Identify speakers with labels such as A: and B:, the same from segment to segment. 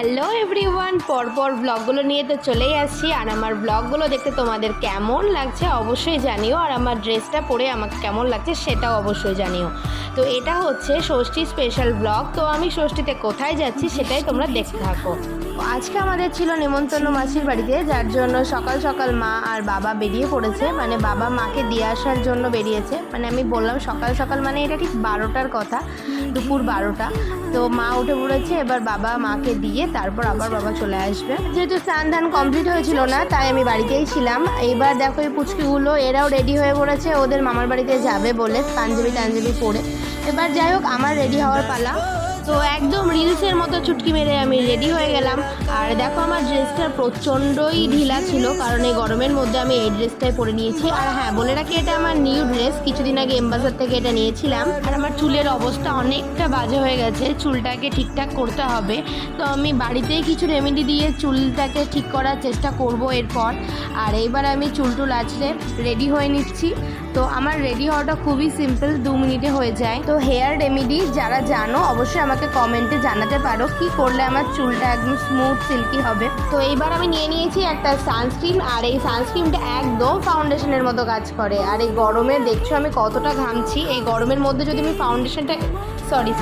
A: Hello everyone, পরপর ব্লগগুলো নিয়ে তো চলেই আসছি। আর আমার ব্লগগুলো দেখতে তোমাদের কেমন লাগছে অবশ্যই জানিও, আর আমার ড্রেসটা পরে আমাকে কেমন লাগছে সেটাও অবশ্যই জানিও। তো এটা হচ্ছে ষষ্ঠী স্পেশাল ব্লগ। তো আমি ষষ্ঠীতে কোথায় যাচ্ছি সেটাই তোমরা দেখতে থাকো। আজকে আমাদের ছিল নেমন্তন্ন মাসির বাড়িতে, যার জন্য সকাল সকাল মা আর বাবা বেরিয়ে পড়েছে। মানে বাবা মাকে দিয়ে আসার জন্য বেরিয়েছে। মানে আমি বললাম সকাল সকাল, মানে এটা ঠিক 12টার কথা, দুপুর 12টা। তো মা উঠে পড়েছে, এবার বাবা মাকে দিয়ে তারপর আবার বাবা চলে আসবে। যেহেতু স্নান ধান কমপ্লিট হয়েছিল না, তাই আমি বাড়িতেই ছিলাম। এইবার দেখো এই পুচকিগুলো, এরাও রেডি হয়ে পড়েছে ওদের মামার বাড়িতে যাবে বলে, পাঞ্জাবি পরে। এবার যাই হোক, আমার রেডি হওয়ার পালা। তো একদম রিলসের মতো চুটকি মেরে আমি রেডি হয়ে গেলাম। আর দেখো আমার ড্রেসটা প্রচণ্ডই ঢিলা ছিল, কারণ এই গরমের মধ্যে আমি এই ড্রেসটাই পরে নিয়েছি। আর হ্যাঁ, বলে রাখি এটা আমার নিউ ড্রেস, কিছুদিন আগে এমবাজার থেকে এটা নিয়েছিলাম। আর আমার চুলের অবস্থা অনেকটা বাজে হয়ে গেছে, চুলটাকে ঠিকঠাক করতে হবে। তো আমি বাড়িতেই কিছু রেমেডি দিয়ে চুলটাকে ঠিক করার চেষ্টা করব এরপর। আর এইবার আমি চুল আঁচড়ে রেডি হয়ে নিচ্ছি। তো আমার রেডি হওয়াটা খুবই সিম্পল, 2 মিনিটে হয়ে যায়। তো হেয়ার রেমেডি যারা জানো অবশ্যই আমাকে কমেন্টে জানাতে পারো কি করলে আমার চুলটা একদম স্মুথ সিল্কি হবে। তো এইবার আমি নিয়ে নিয়েছি একটা সানস্ক্রিন, আর এই সানস্ক্রিনটা একদম ফাউন্ডেশনের মতো কাজ করে। আর এই গরমে দেখছো আমি কতটা ঘামছি, এই গরমের মধ্যে যদি আমি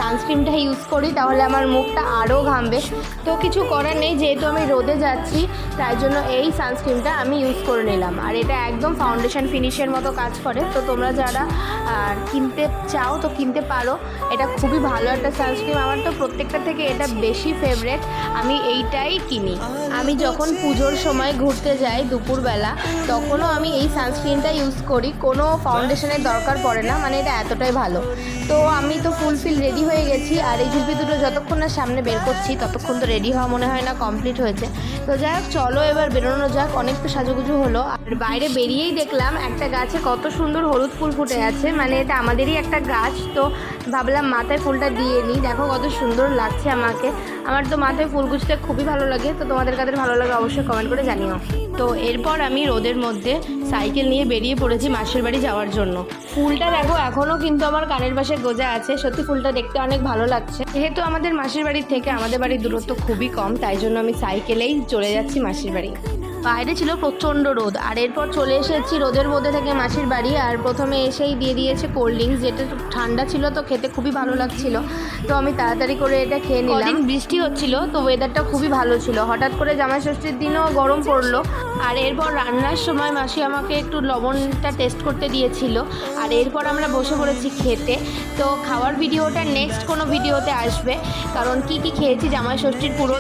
A: সানস্ক্রিনটা ইউজ করি তাহলে আমার মুখটা আরও ঘামবে। তো কিছু করার নেই, যেহেতু আমি রোদে যাচ্ছি তাই জন্য এই সানস্ক্রিনটা আমি ইউজ করে নিলাম। আর এটা একদম ফাউন্ডেশন ফিনিশের মতো কাজ করে। তো তোমরা যারা কিনতে চাও তো কিনতে পারো, এটা খুবই ভালো একটা সানস্ক্রিন। আমার তো প্রত্যেকটা থেকে এটা বেশি ফেভারেট, আমি এইটাই কিনি। আমি যখন পুজোর সময় ঘুরতে যাই দুপুরবেলা, তখনও আমি এই সানস্ক্রিনটা ইউজ করি, কোনো ফাউন্ডেশনের দরকার পড়ে না, মানে এটা এতটাই ভালো। তো আমি তো ফুলফিল রেডি হয়ে গেছি। আর এই ঝুলপি দুটো যতক্ষণ না সামনে বের করছি ততক্ষণ তো রেডি হওয়া মনে হয় না কমপ্লিট হয়েছে। তো যাই হোক, চলো এবার বেরোনো যাক। অনেক তো সাজুগুজু হলো। আর বাইরে বেরিয়েই দেখলাম একটা গাছে কত সুন্দর হলুদ ফুল ফুটে আছে, মানে এটা আমাদেরই একটা গাছ। তো ভাবলাম মাথায় ফুলটা দিয়ে নিই, দেখো কত সুন্দর লাগছে আমাকে। আমার তো মাথায় ফুল গুছতে খুবই ভালো লাগে। তো তোমাদের কাদের ভালো লাগে অবশ্যই কমেন্ট করে জানিও। তো এরপর আমি রোদের মধ্যে সাইকেল নিয়ে বেরিয়ে পড়েছি মাসির বাড়ি যাওয়ার জন্য। ফুলটা দেখো এখনও কিন্তু আমার কানের পাশে গোজা আছে, সত্যি ফুলটা দেখতে অনেক ভালো লাগছে। যেহেতু আমাদের মাসির বাড়ির থেকে আমাদের বাড়ির দূরত্ব খুবই কম, তাই জন্য আমি সাইকেলেই চলে যাচ্ছি মাসির বাড়ি। বাইরে ছিল প্রচণ্ড রোদ, আর এরপর চলে এসেছি রোদের মধ্যে থেকে মাসির বাড়ি। আর প্রথমে এসেই দিয়ে দিয়েছে কোল্ড ড্রিঙ্কস, যেটা ঠান্ডা ছিল তো খেতে খুবই ভালো লাগছিল। তো আমি তাড়াতাড়ি করে এটা খেয়ে নিলাম। বৃষ্টি হচ্ছিল, তো ওয়েদারটা খুবই ভালো ছিল। হঠাৎ করে জামাই ষষ্ঠীর দিনও গরম পড়লো। আর এরপর রান্নার সময় মাসি আমাকে একটু লবণটা টেস্ট করতে দিয়েছিল। আর এরপর আমরা বসে পড়েছি খেতে। তো খাওয়ার ভিডিওটা নেক্সট কোনো ভিডিওতে আসবে, কারণ কি খেয়েছি জামাই ষষ্ঠীর পুরো